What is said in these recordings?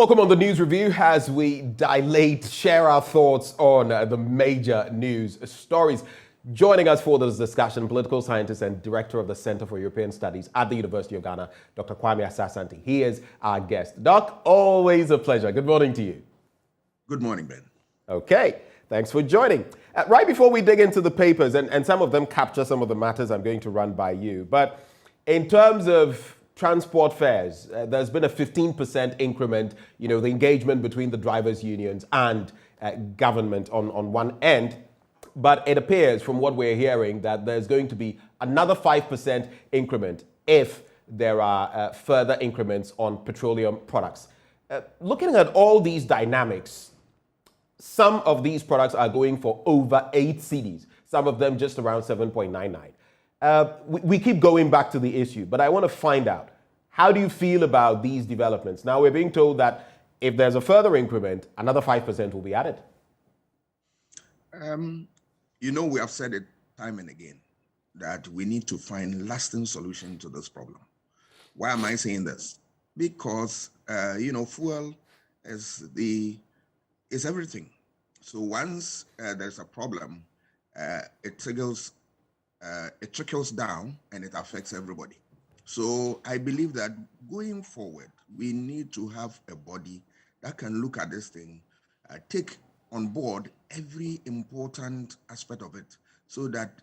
Welcome on the News Review as we share our thoughts on the major news stories. Joining us for this discussion, political scientist and director of the Center for European Studies at the University of Ghana, Dr. Kwame Asasanti. He is our guest. Doc, always a pleasure. Good morning to you. Good morning, Ben. Okay, thanks for joining. Right before we dig into the papers, and some of them capture some of the matters I'm going to run by you, but in terms of transport fares, there's been a 15% increment, the engagement between the drivers' unions and government on one end. But it appears from what we're hearing that there's going to be another 5% increment if there are further increments on petroleum products. Looking at all these dynamics, some of these products are going for over 8 cedis, some of them just around 7.99. We keep going back to the issue, but I want to find out, how do you feel about these developments? Now, we're being told that if there's a further increment, another 5% will be added. We have said it time and again that we need to find lasting solution to this problem. Why am I saying this? Because, fuel is everything. So once there's a problem, it trickles down and it affects everybody. So I believe that going forward, we need to have a body that can look at this thing, take on board every important aspect of it so that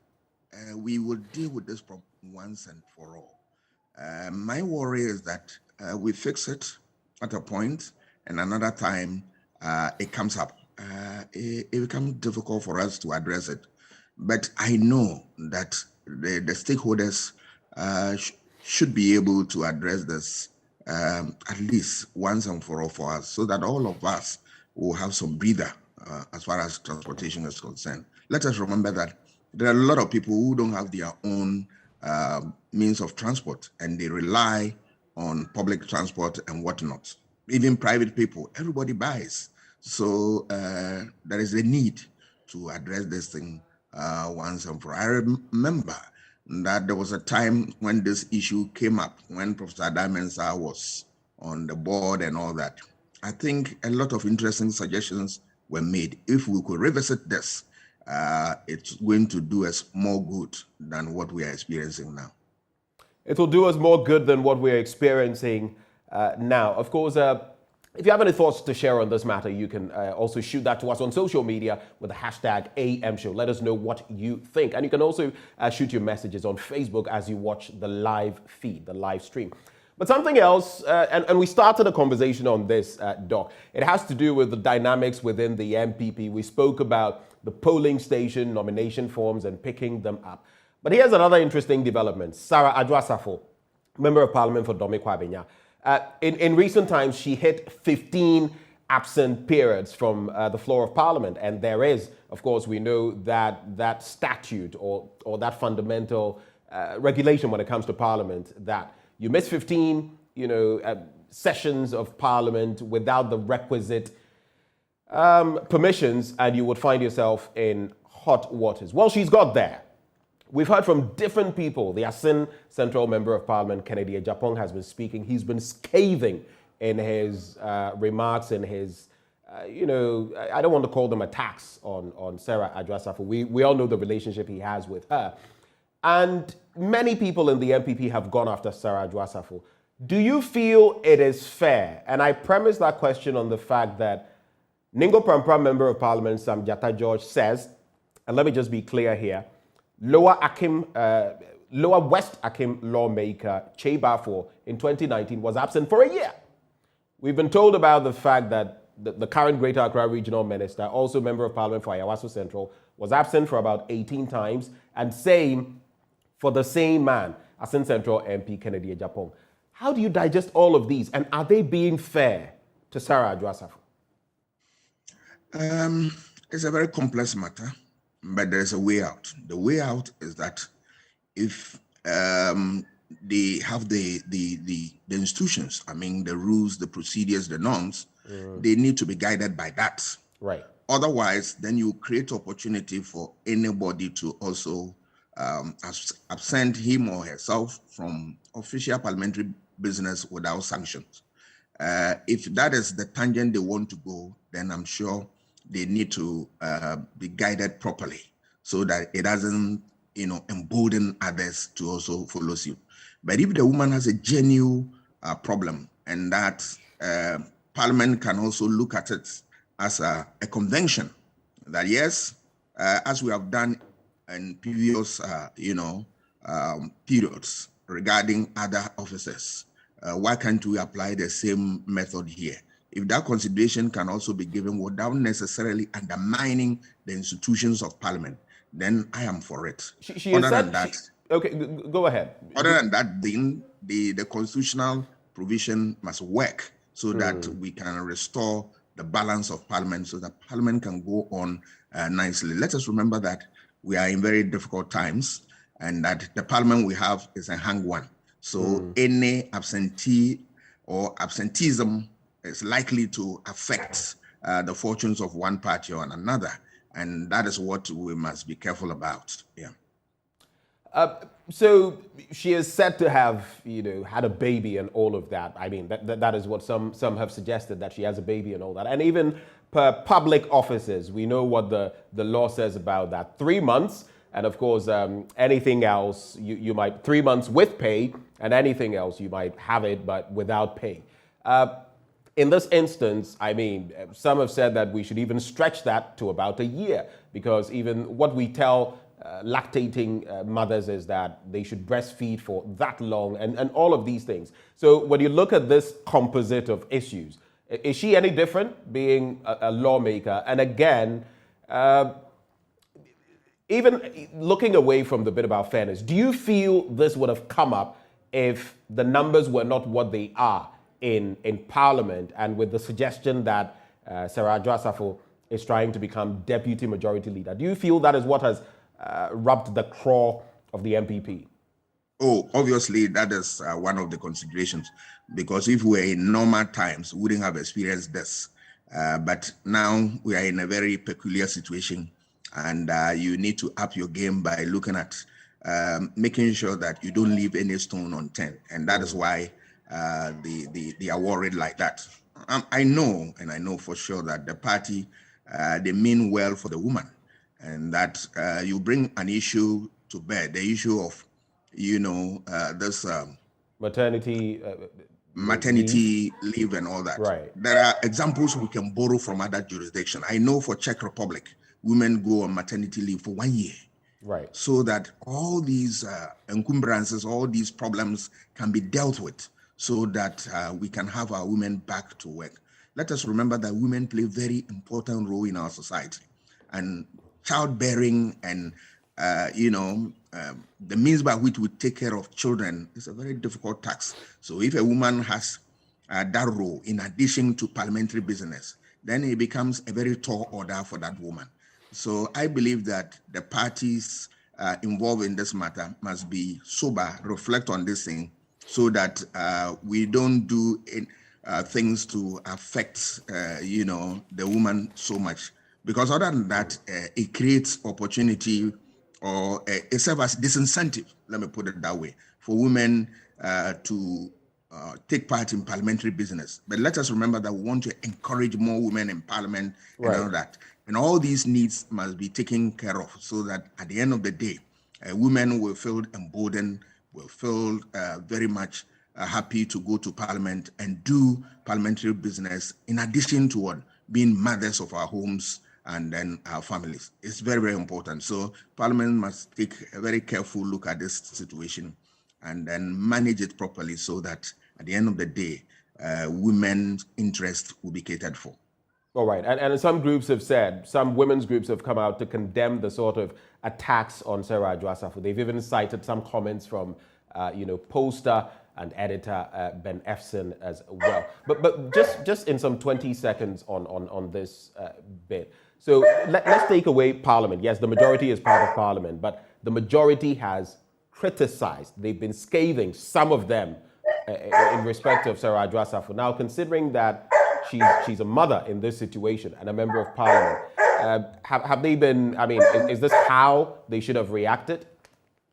we will deal with this problem once and for all. My worry is that we fix it at a point and another time it comes up. It becomes difficult for us to address it. But I know that the stakeholders should be able to address this at least once and for all for us so that all of us will have some breather as far as transportation is concerned. Let us remember that there are a lot of people who don't have their own means of transport and they rely on public transport and whatnot. Even private people, everybody buys. So there is a need to address this thing once and for all. I remember that there was a time when this issue came up, when Professor Adamensa was on the board and all that. I think a lot of interesting suggestions were made. If we could revisit this, it's going to do us more good than what we are experiencing now. It will do us more good than what we're experiencing now. Of course, if you have any thoughts to share on this matter, you can also shoot that to us on social media with the hashtag AMShow. Let us know what you think. And you can also shoot your messages on Facebook as you watch the live feed, the live stream. But something else, and we started a conversation on this, Doc. It has to do with the dynamics within the MPP. We spoke about the polling station nomination forms and picking them up. But here's another interesting development. Sarah Adwoa-Safo, Member of Parliament for Dome-Kwabenya. In recent times, she hit 15 absent periods from the floor of Parliament. And there is, of course, we know that statute or that fundamental regulation when it comes to Parliament that you miss 15, sessions of Parliament without the requisite permissions and you would find yourself in hot waters. Well, she's got there. We've heard from different people. The Asin Central Member of Parliament, Kennedy Ejapong, has been speaking. He's been scathing in his remarks and his, I don't want to call them attacks on Sarah Adwoa-Safo. We all know the relationship he has with her. And many people in the MPP have gone after Sarah Adwoa-Safo. Do you feel it is fair? And I premise that question on the fact that Ningo Prampra Member of Parliament, Sam Jatta George, says, and let me just be clear here, Lower West Akim lawmaker Che Bafo in 2019 was absent for a year. We've been told about the fact that the current Greater Accra Regional Minister, also Member of Parliament for Ayawaso Central, was absent for about 18 times, and same for the same man, Asin Central MP Kennedy Ejapong. How do you digest all of these, and are they being fair to Sarah Adwoa-Safo? It's a very complex matter. But there's a way out. The way out is that if they have the institutions, the rules, the procedures, the norms, they need to be guided by that. Right. Otherwise, then you create opportunity for anybody to also absent him or herself from official parliamentary business without sanctions. If that is the tangent they want to go, then I'm sure they need to be guided properly so that it doesn't, embolden others to also follow suit. But if the woman has a genuine problem, and that Parliament can also look at it as a convention, that yes, as we have done in previous, periods regarding other officers, why can't we apply the same method here? If that consideration can also be given without necessarily undermining the institutions of Parliament, then I am for it. Other than that, okay, go ahead. Other than that, then the constitutional provision must work so that we can restore the balance of Parliament, so that Parliament can go on nicely. Let us remember that we are in very difficult times, and that the Parliament we have is a hang one. So any absentee or absenteeism is likely to affect the fortunes of one party or another. And that is what we must be careful about. Yeah. So she is said to have, had a baby and all of that. I mean, that is what some have suggested, that she has a baby and all that. And even per public offices, we know what the law says about that. 3 months, and of course, anything else, you might, 3 months with pay, and anything else, you might have it, but without pay. In this instance, I mean, some have said that we should even stretch that to about a year, because even what we tell lactating mothers is that they should breastfeed for that long, and all of these things. So when you look at this composite of issues, is she any different being a lawmaker? And again, even looking away from the bit about fairness, do you feel this would have come up if the numbers were not what they are in Parliament, and with the suggestion that Sarah Adwoa is trying to become deputy majority leader? Do you feel that is what has rubbed the craw of the MPP? Oh, obviously, that is one of the considerations, because if we were in normal times, we wouldn't have experienced this. But now we are in a very peculiar situation, and you need to up your game by looking at making sure that you don't leave any stone unturned. And that is why they are worried like that. I know, and I know for sure that the party, they mean well for the woman, and that you bring an issue to bear, the issue of, this maternity leave and all that. Right. There are examples we can borrow from other jurisdictions. I know for Czech Republic, women go on maternity leave for 1 year. Right. So that all these encumbrances, all these problems can be dealt with, so that we can have our women back to work. Let us remember that women play a very important role in our society, and childbearing and the means by which we take care of children is a very difficult task. So if a woman has that role in addition to parliamentary business, then it becomes a very tall order for that woman. So I believe that the parties involved in this matter must be sober, reflect on this thing, so that we don't do things to affect, the woman so much. Because other than that, it creates opportunity, or it serves as disincentive, let me put it that way, for women to take part in parliamentary business. But let us remember that we want to encourage more women in parliament and all that. And all these needs must be taken care of, so that at the end of the day, women will feel emboldened, will feel very much happy to go to parliament and do parliamentary business, in addition to what, being mothers of our homes and then our families. It's very, very important. So Parliament must take a very careful look at this situation and then manage it properly, so that at the end of the day, women's interests will be catered for. All right. And some groups have said, some women's groups have come out to condemn the sort of attacks on Sarah Adwoa. They've even cited some comments from, poster and editor Ben Efson as well. But just in some 20 seconds on this bit. So let's take away Parliament. Yes, the majority is part of Parliament, but the majority has criticized. They've been scathing, some of them, in respect of Sarah Adwoa. Now, considering that she's a mother in this situation and a member of Parliament, have they been, is this how they should have reacted?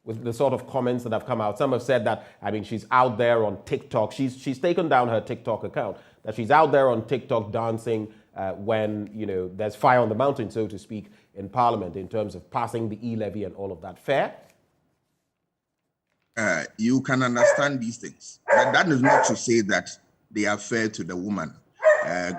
with the sort of comments that have come out. Some have said that, I mean, she's out there on TikTok. She's taken down her TikTok account, that she's out there on TikTok dancing when, you know, there's fire on the mountain, so to speak, in Parliament in terms of passing the e-levy and all of that. Fair? You can understand these things. But that is not to say that they are fair to the woman.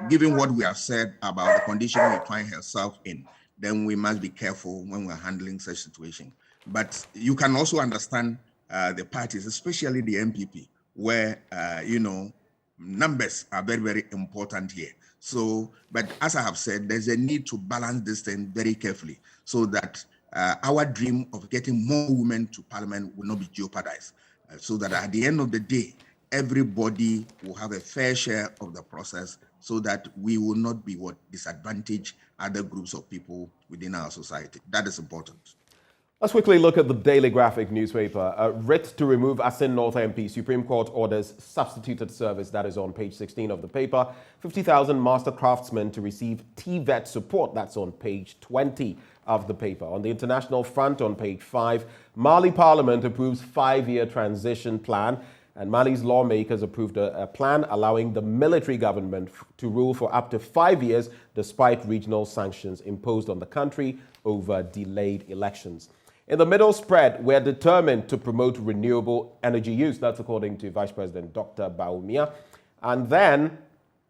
Given what we have said about the condition we find herself in, then we must be careful when we're handling such situation. But you can also understand the parties, especially the MPP, where, you know, numbers are very, very important here. So, but as I have said, there's a need to balance this thing very carefully so that our dream of getting more women to Parliament will not be jeopardized. So that at the end of the day, everybody will have a fair share of the process so that we will not be disadvantage other groups of people within our society. That is important. Let's quickly look at the Daily Graphic newspaper. A writ to remove Asin North MP, Supreme Court orders substituted service. That is on page 16 of the paper. 50,000 master craftsmen to receive TVET support. That's on page 20 of the paper. On the international front, on page 5, Mali Parliament approves 5-year transition plan. And Mali's lawmakers approved a plan allowing the military government to rule for up to 5 years despite regional sanctions imposed on the country over delayed elections. In the middle spread, we're determined to promote renewable energy use. That's according to Vice President Dr. Baumia. And then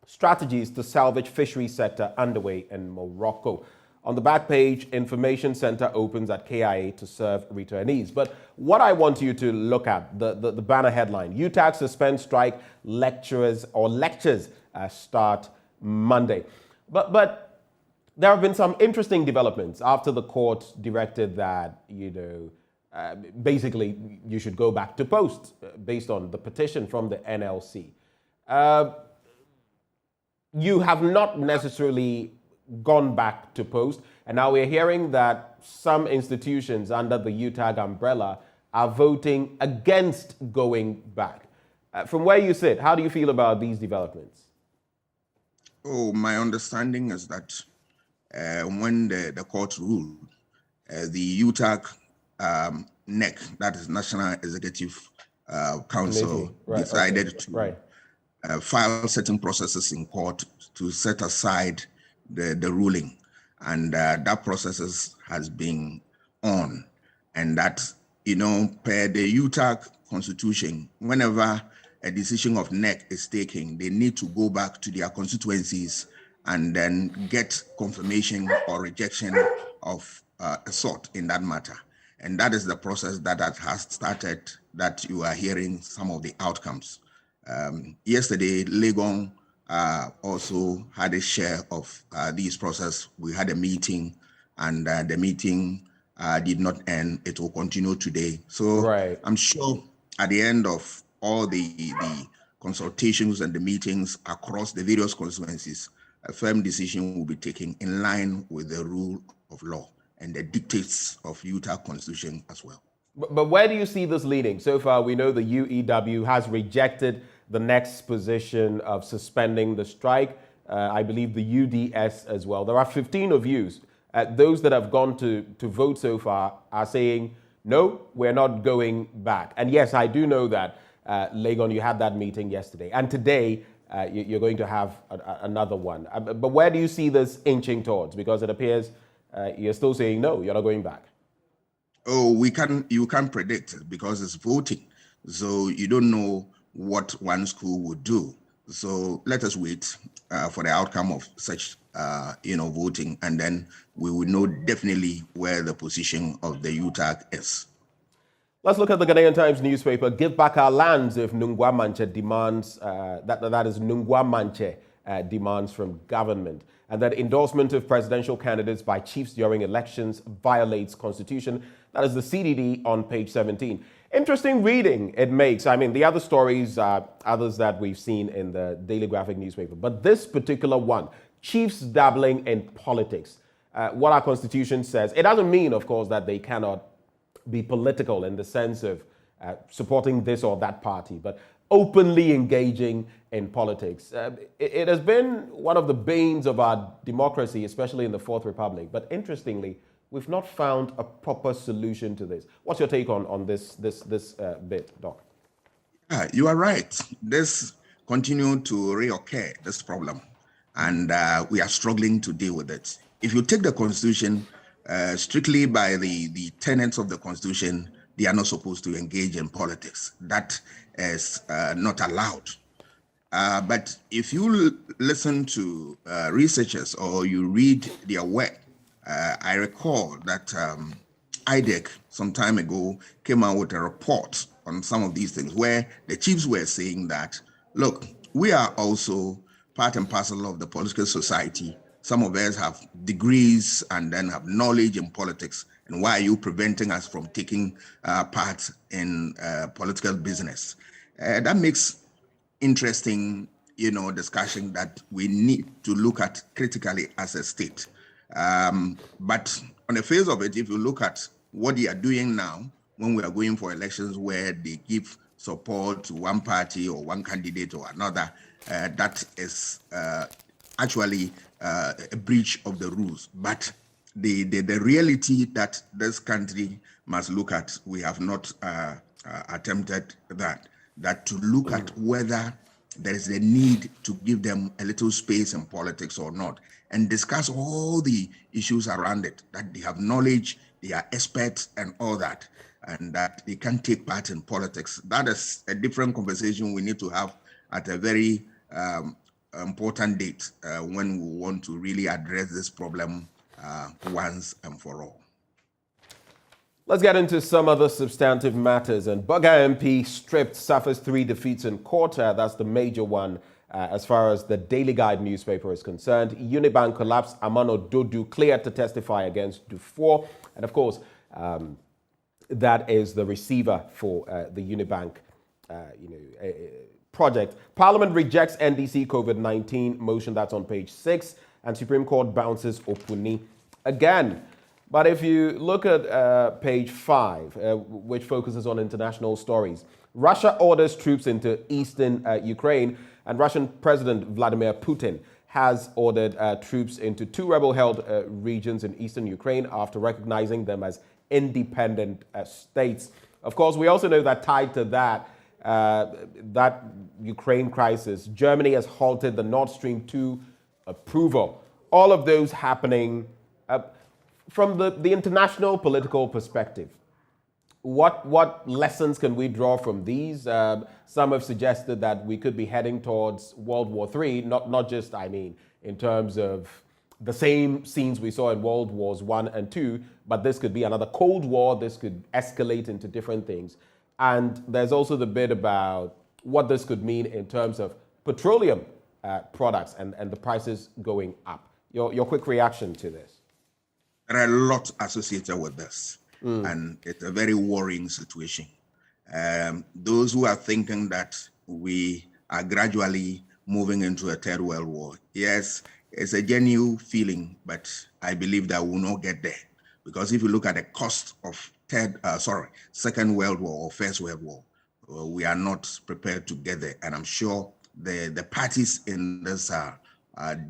strategies to salvage fishery sector underway in Morocco. On the back page, Information Center opens at KIA to serve returnees. But what I want you to look at, the banner headline, UTAG suspend strike, lectures start Monday. But there have been some interesting developments after the court directed that, you know, basically you should go back to post based on the petition from the NLC. You have not necessarily gone back to post, and now we're hearing that some institutions under the UTAG umbrella are voting against going back. From where you sit, how do you feel about these developments? Oh, my understanding is that when the court ruled, the UTAG NEC, that is National Executive Council, decided to file certain processes in court to set aside the ruling, and that process has been on, and that, you know, per the UTAG constitution, whenever a decision of NEC is taken, they need to go back to their constituencies and then get confirmation or rejection of a sort in that matter. And that is the process that has started, that you are hearing some of the outcomes. Yesterday, Legon also had a share of this process. We had a meeting, and the meeting did not end. It will continue today. So I'm sure at the end of all the consultations and the meetings across the various constituencies, a firm decision will be taken in line with the rule of law and the dictates of Utah Constitution as well. But where do you see this leading? So far, we know the UEW has rejected the next position of suspending the strike. I believe the UDS as well. There are 15 of you. Those that have gone to vote so far are saying, no, we're not going back. And yes, I do know that, Legon, you had that meeting yesterday. And today, you're going to have another one. But where do you see this inching towards? Because it appears you're still saying, no, you're not going back. Oh, you can't predict it because it's voting. So you don't know what one school would do. So let us wait for the outcome of such, voting, and then we will know definitely where the position of the UTAG is. Let's look at the Ghanaian Times newspaper. Give back our lands if Nungwa Manche demands, that is Nungwa Manche demands from government. And that endorsement of presidential candidates by chiefs during elections violates constitution. That is the CDD on page 17. Interesting reading it makes. I mean, the other stories are others that we've seen in the Daily Graphic newspaper. But this particular one, chiefs dabbling in politics. What our constitution says, it doesn't mean, of course, that they cannot be political in the sense of supporting this or that party, but openly engaging in politics. It has been one of the banes of our democracy, especially in the Fourth Republic. But interestingly, we've not found a proper solution to this. What's your take on this bit, Doc? You are right. This continues to reoccur, this problem, and we are struggling to deal with it. If you take the Constitution, strictly by the tenets of the Constitution, they are not supposed to engage in politics. That is not allowed. But if you listen to researchers or you read their work, I recall that IDEC some time ago came out with a report on some of these things where the chiefs were saying that, look, we are also part and parcel of the political society. Some of us have degrees and then have knowledge in politics. And why are you preventing us from taking part in political business? That makes interesting, discussion that we need to look at critically as a state. But on the face of it, if you look at what they are doing now, when we are going for elections where they give support to one party or one candidate or another, that is actually a breach of the rules. But the reality that this country must look at, we have not attempted that to look at whether there is a need to give them a little space in politics or not, and discuss all the issues around it, that they have knowledge, they are experts and all that, and that they can take part in politics. That is a different conversation we need to have at a very important date when we want to really address this problem once and for all. Let's get into some other substantive matters. And Bugger MP stripped suffers 3 defeats in court. That's the major one as far as the Daily Guide newspaper is concerned. Unibank collapse. Amano Dodu cleared to testify against Dufour. And of course, that is the receiver for the Unibank project. Parliament rejects NDC COVID-19 motion. That's on page 6. And Supreme Court bounces Opuni again. But if you look at page 5, which focuses on international stories, Russia orders troops into eastern Ukraine, and Russian President Vladimir Putin has ordered troops into 2 rebel-held regions in eastern Ukraine after recognizing them as independent states. Of course, we also know that tied to that, that Ukraine crisis, Germany has halted the Nord Stream 2 approval. All of those happening from the international political perspective. What lessons can we draw from these? Some have suggested that we could be heading towards World War III, not just, in terms of the same scenes we saw in World Wars I and II, but this could be another Cold War. This could escalate into different things. And there's also the bit about what this could mean in terms of petroleum products and the prices going up. Your quick reaction to this? There are a lot associated with this, and it's a very worrying situation. Those who are thinking that we are gradually moving into a third world war, yes, it's a genuine feeling, but I believe that we will not get there. Because if you look at the cost of Second World War or First World War, we are not prepared to get there. And I'm sure the parties in this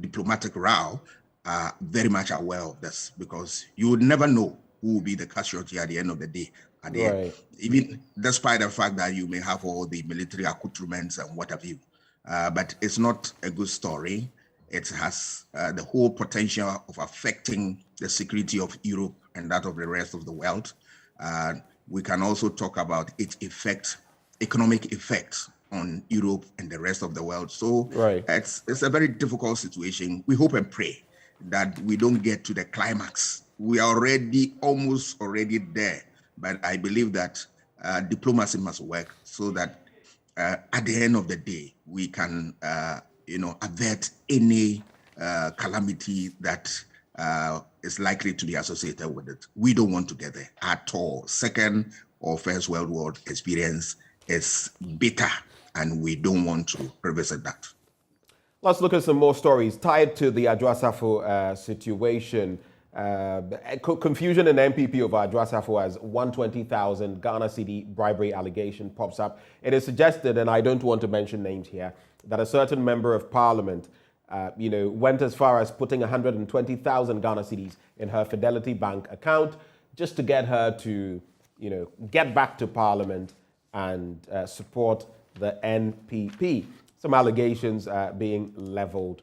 diplomatic row are very much aware of this, because you would never know who will be the casualty at the end of the day. Right. Even despite the fact that you may have all the military accoutrements and what have you. But it's not a good story. It has the whole potential of affecting the security of Europe and that of the rest of the world. We can also talk about its economic effects on Europe and the rest of the world. So it's a very difficult situation. We hope and pray that we don't get to the climax. We are almost already there, but I believe that diplomacy must work so that at the end of the day, we can, avert any calamity that is likely to be associated with it. We don't want to get there at all. Second or First World War experience is bitter, and we don't want to revisit that. Let's look at some more stories tied to the Adwoa Safo situation. Confusion in MPP over Adwoa Safo as 120,000 Ghana cedi bribery allegation pops up. It is suggested, and I don't want to mention names here, that a certain member of parliament went as far as putting 120,000 Ghana cedis in her Fidelity Bank account just to get her to, get back to Parliament and support the NPP. Some allegations being leveled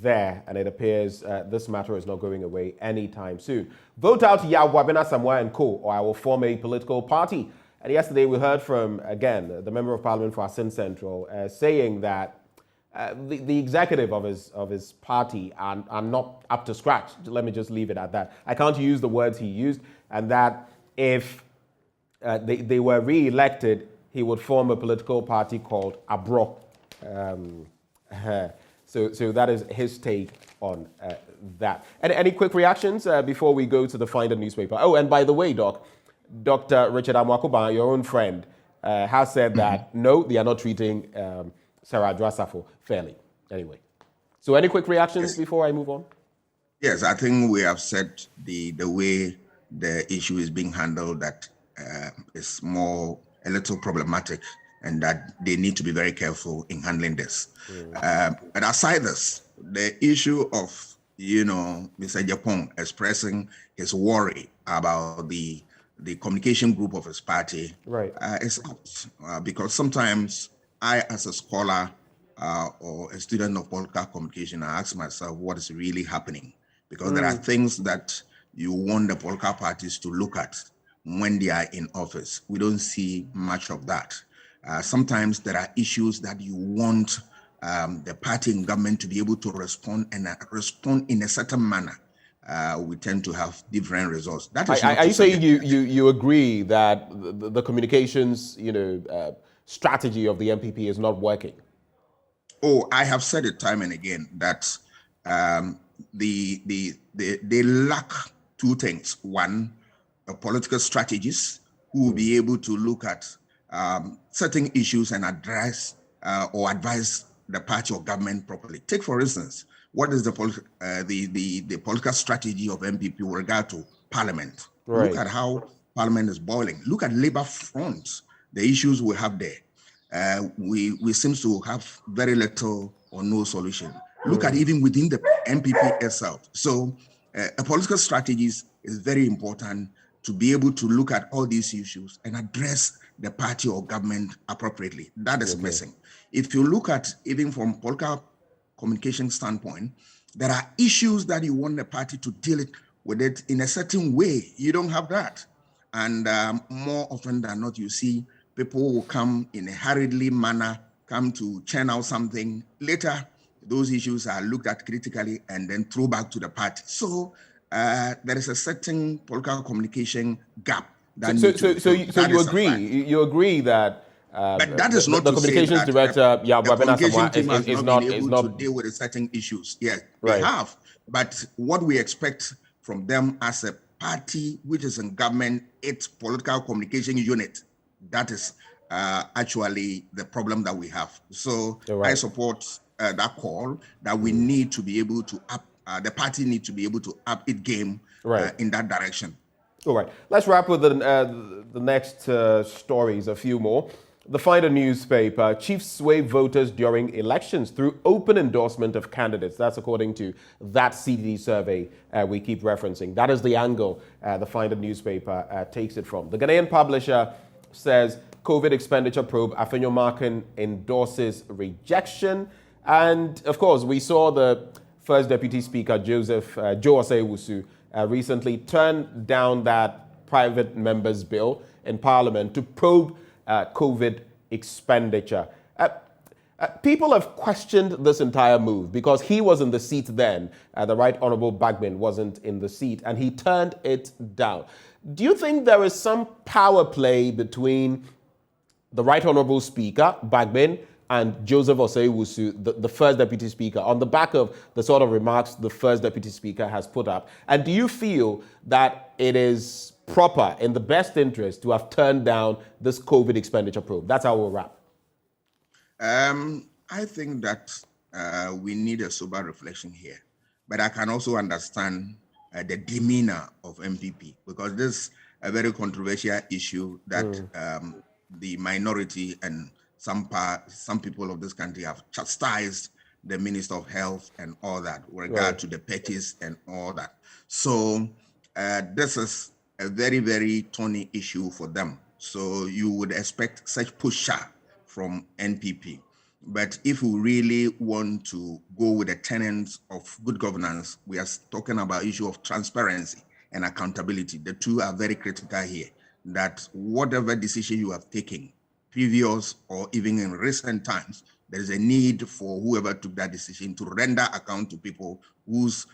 there, and it appears this matter is not going away anytime soon. Vote out Yawabena Samoa and Co., or I will form a political party. And yesterday we heard from, again, the Member of Parliament for Asin Central saying that the executive of his party are not up to scratch. Let me just leave it at that. I can't use the words he used, and that if they were re-elected, he would form a political party called Abro. So that is his take on that. And any quick reactions before we go to the Finder newspaper? Oh, and by the way, Dr. Richard Amwakuba, your own friend, has said that no, they are not treating Sarah Adrasafo fairly. Anyway, so any quick reactions before I move on? Yes, I think we have said the way the issue is being handled that is a little problematic, and that they need to be very careful in handling this. But aside this, the issue of, Mr. Japong expressing his worry about the communication group of his party, right, is out. Because sometimes I, as a scholar or a student of political communication, I ask myself what is really happening. Because there are things that you want the political parties to look at when they are in office. We don't see much of that. Sometimes there are issues that you want the party in government to be able to respond and respond in a certain manner. We tend to have different results. That is are you saying you agree that the communications strategy of the MPP is not working? Oh, I have said it time and again that they lack two things. One, a political strategist who will be able to look at certain issues and address or advise the party or government properly. Take, for instance, what is the political strategy of MPP with regard to Parliament? Right. Look at how Parliament is boiling. Look at Labour front, the issues we have there. We seem to have very little or no solution. Look at even within the MPP itself. So a political strategist is very important to be able to look at all these issues and address the party or government appropriately. That is missing. If you look at even from political communication standpoint, there are issues that you want the party to deal with it in a certain way. You don't have that. And more often than not, you see people will come in a hurriedly manner, come to churn out something. Later, those issues are looked at critically and then thrown back to the party. So there is a certain political communication gap. So you agree? You agree that but that is not the communications director, Yawabena Samoa, is not able to deal with certain issues. Yes, they have. But what we expect from them as a party which is in government, its political communication unit, that is actually the problem that we have. So I support that call that we need to be able to the party needs to be able to up its game in that direction. All right. Let's wrap with the next stories, a few more. The Finder newspaper, chiefs sway voters during elections through open endorsement of candidates. That's according to that CDD survey we keep referencing. That is the angle the Finder newspaper takes it from. The Ghanaian publisher says COVID expenditure probe Afenyo Markin endorses rejection. And of course, we saw the First Deputy Speaker, Joe Osei-Owusu, recently turned down that private member's bill in Parliament to probe COVID expenditure. People have questioned this entire move because he was in the seat then. The Right Honourable Bagman wasn't in the seat, and he turned it down. Do you think there is some power play between the Right Honourable Speaker, Bagman, and Joseph Osei-Owusu, the First Deputy Speaker, on the back of the sort of remarks the First Deputy Speaker has put up? And do you feel that it is proper, in the best interest, to have turned down this COVID expenditure probe? That's how we'll wrap. I think that we need a sober reflection here. But I can also understand the demeanor of MPP, because this is a very controversial issue that the minority and some people of this country have chastised the Minister of Health and all that, with regard to the purchase and all that. So this is a very, very thorny issue for them. So you would expect such push-up from NPP. But if we really want to go with the tenets of good governance, we are talking about issue of transparency and accountability. The two are very critical here, that whatever decision you have taken, previous or even in recent times, there is a need for whoever took that decision to render account to people whose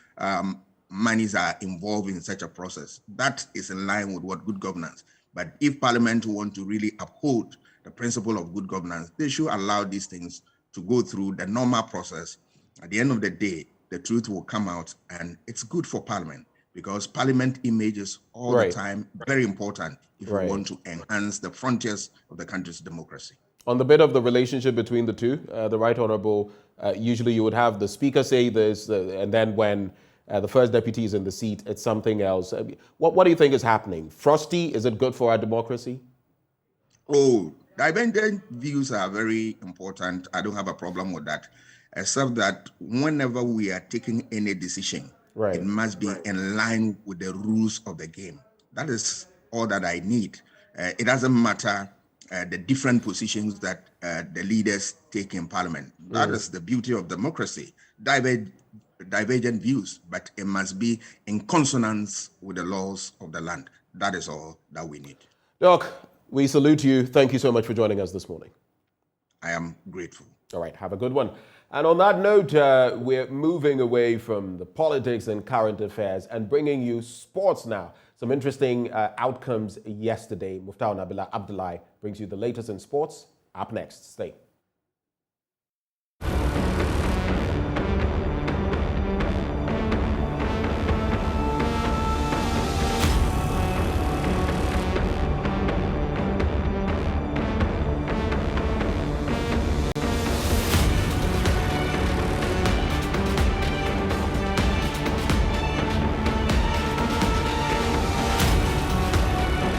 monies are involved in such a process. That is in line with what good governance. But if Parliament want to really uphold the principle of good governance, they should allow these things to go through the normal process. At the end of the day, the truth will come out, and it's good for Parliament, because Parliament image is all the time very important if we want to enhance the frontiers of the country's democracy. On the bit of the relationship between the two, the Right Honourable, usually you would have the Speaker say this, and then when the First Deputy is in the seat, it's something else. What do you think is happening? Frosty, is it good for our democracy? Oh, divergent views are very important. I don't have a problem with that, except that whenever we are taking any decision, it must be in line with the rules of the game. That is all that I need. It doesn't matter the different positions that the leaders take in Parliament. That is the beauty of democracy. Divergent views, but it must be in consonance with the laws of the land. That is all that we need. Doc, we salute you. Thank you so much for joining us this morning. I am grateful. All right, have a good one. And on that note, we're moving away from the politics and current affairs and bringing you sports now. Some interesting outcomes yesterday. Muftau Nabila Abdullahi brings you the latest in sports. Up next, stay.